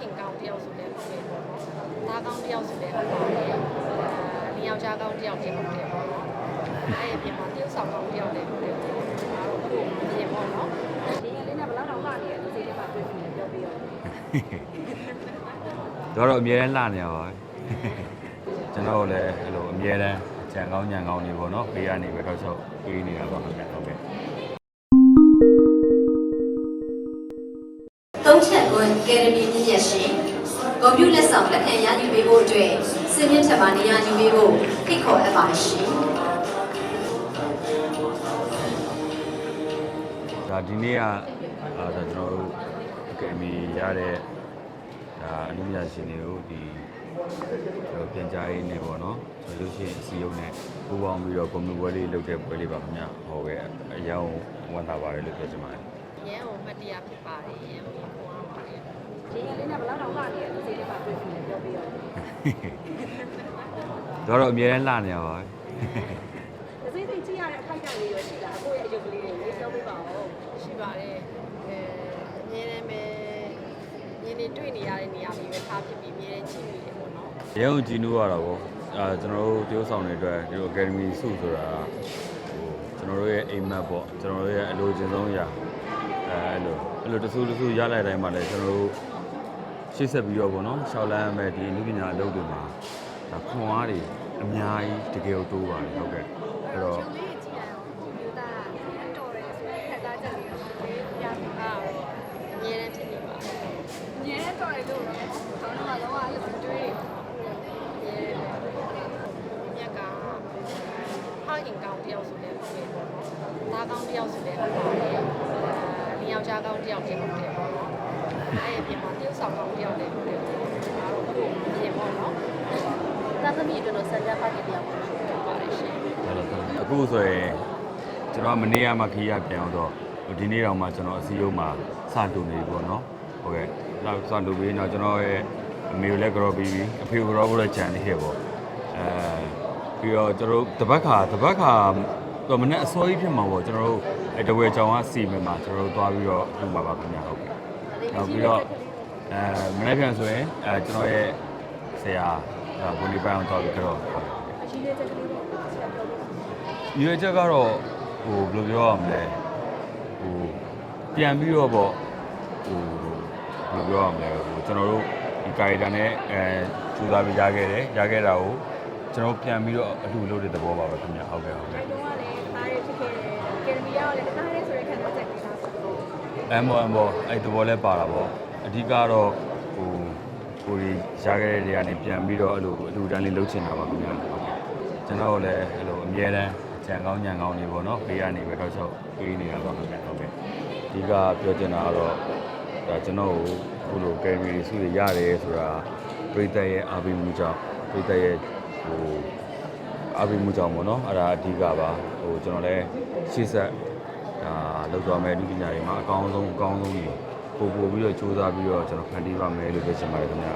ရင်ကောင်းတယောက်ဆိုလည်းဟုတ်တယ်ပေါ့နော်သားကောင်းတယောက်ဆိုလည်းဟုတ်ပါတယ်လျောက်ကြားကောင်းတယောက်လည်းဟုတ်တယ်ပေါ့နော်အဲ့ဒီပြင်မှာတယောက်ဆောင်ကောင်းတယောက်လည်းဟုတ်တယ်ပေါ့နော်ပြင်ပေါ့နော်ဒီလေးနဲ့ဘယ်လောက်တော့လာနေလဲဒီစိတ်ကတွေ့ပြီးပြောပြီးတော့အမြဲတမ်းလှနေရပါကျွန်တော်လည်းအဲ့လိုအမြဲတမ်းကြံကောင်းညံကောင်းနေပေါ့နော်ဘေးကနေပဲတော့ချုပ်ပြေးနေတာပါဟုတ်ကဲ့သုံးချက်ကွန်ကယ်ဒမီပြည့်ရရှင်ကွန်ပျူတာလက်ဆောင်လက်ခံရယူပေးဖို့အတွက်စစ်မြင့်ထပ်ပါနေရယူပေးဖို့ဖိတ်ခေါ်အပ်ပါရှင်ဒါဒီနေ့ကကျွန်တော်တို့အကယ်ဒမီရတဲ့ဒါအနည်းငယ်ရှင်တွေကိုဒီပြန်ကြားရေးနေပေါ့နော်ဆိုလို့ရှိရင်အစည်းအရုံးနဲ့ပူးပေါင်းပြီးတော့ကွန်မြူပွဲလေးလုပ်တဲ့ပွဲလေးပါခင်ဗျဟောခဲ့အရောင်းဝန်တာပါတယ်လို့ပြောချင်ပါတယ်ရန်ကိုမတရားဖြစ်ပါတယ်ရန်ကိုခေါ်ရပါတယ်ဒီလေးနဲ့ဘယ်လောက်တော့လာနေလဲဒီစိတ်ကတွေ့ပြီးပြောပြီးတော့အမြဲတမ်းလှနေရပါဒီစိတ်ကြည့်ရတဲ့အခိုက်အတန့်လေးရောရှိတာကိုယ့်ရဲ့အယုတ်ကလေးတွေလေးပြောပြပါဦးရှိပါတယ်အမြဲတမ်းပဲညီနေတွေ့နေရတဲ့နေရာလေးပဲထားဖြစ်ပြီးအမြဲတမ်းကြည့်နေတယ်ပေါ့နော်ရဲုံကြည်နူးရတာပေါ့ကျွန်တော်တို့တရုတ်ဆောင်တွေအတွက်ဒီလို Academy စုဆိုတာကျွန်တော်တို့ရဲ့အိမ်မက်ပေါ့ကျွန်တော်တို့ရဲ့အလိုချင်ဆုံးအရာအဲ့လိုတဆူရလိုက်တိုင်းမှာလည်းကျွန်တော်တို့ရှေ့ဆက်ပြီးတော့ပေါ့နော်ရှောက်လန်းမဲ့ဒီနုပညာအလုပ်တွေမှာခွန်အားတွေအများကြီးတကယ်တိုးပါတယ်ဟုတ်ကဲ့အဲ့တော့အမြဲတမ်းဖြစ်နေပါအမြဲတော်တယ်လို့တော့တော့တော့အဲ့လိုတွေ့မြက်ကရင်ကောင်းတယောက်ဆိုလည်းဟုတ်တယ်ပေါ့နော်သားကောင်းတယောက်ဆိုလည်းဟုတ်ပါတယ်လျောက်ကြားကောင်းတယောက်လည်းဟုတ်တယ်ပေါ့နော်အဲ့ဒီပြင်မှာတယောက်ဆောင်ကောင်းတယောက်လည်းဟုတ်တယ်ပေါ့ပြင်ပေါ့နော်သားသမီးတို့တော့စံကြပါတယောက်ပေါ့ပါတယ်ရှင်အခုဆိုရင်ကျွန်တော်မနေ့ကမှခီးရပြန်အောင်တော့ဒီနေ့တော့မှကျွန်တော်အစည်းအရုံးမှာစတူနေပြီပေါ့နော်ဟုတ်ကဲ့နောက်စတူပြီးတော့ကျွန်တော်ရဲ့အမေကိုလည်းကြော်ပြီးပြီအဖေကိုကြော်ဖို့လည်းကြံနေခဲ့ပေါ့ပြီးတော့ကျွန်တော်တပတ်ခါတော့မနေ့အစောကြီးဖြစ်မှာပေါ့ကျွန်တော်တို့တဝဲကြောင်ကစီမံမှာကျွန်တော်တို့သွားပြီးတော့လုပ်ပါပါခင်ဗျာဟုတ်ကဲ့နောက်ပြီးတော့မနေ့ပြန်ဆိုရင်ကျွန်တော်ရဲ့ဆရာဘုန်းကြီးပန်းအောင်သွားပြီးတော့အရှိလေးချက်ကလေးပေါ့ဆရာပြောလို့ရွေးချက်ကတော့ဘယ်လိုပြောရမလဲပြန်ပြီးတော့ပေါ့ဘယ်လိုပြောရမလဲကျွန်တော်တို့ဒီကာရီတာနဲ့ကျူသားပြီးရခဲ့တာကိုကျွန်တော်ပြန်ပြီးတော့အလှလုပ်တဲ့သဘောပါပဲခင်ဗျဟုတ်ကဲ့အဲ့တော့ကလည်းသားရဖြစ်ခဲ့တယ်ကယ်ဒမီရောလည်းသားရဲဆိုတဲ့ခံစားချက်လေးလားဆိုတော့အဲ့သဘောလဲပါတာပေါ့အဓိကတော့ကိုရီရခဲ့တဲ့နေရာနေပြန်ပြီးတော့အဲ့လိုအလှတန်းလေးလုပ်ချင်တာပါခင်ဗျဟုတ်ကဲ့ကျွန်တော်လည်းအဲ့လိုအမြဲတမ်းကြံကောင်းညံကောင်းနေပေါ့နော်ဘေးကနေပဲတော့ချုပ်ပြေးနေတာပါခင်ဗျဟုတ်ကဲ့အဓိကပြောချင်တာကတော့ဒါကျွန်တော်ကိုလိုကယ်မီစုရရတယ်ဆိုတာပြည်သက်ရဲ့အားပေးမှုကြောင့်ပြည်သက်ရဲ့အားပေးမှုကြောင့်ပေါ့နော်အဲ့ဒါအဓိကပါကျွန်တော်လည်းရှေ့ဆက်လောက်သွားမယ်ဒီပညာတွေမှာအကောင်းဆုံးကြီးပို့ပြီးတော့စူးစမ်းပြီးတော့ကျွန်တော်ဖန်တီးပါမယ်လို့ပြောချင်ပါတယ်ခင်ဗျာ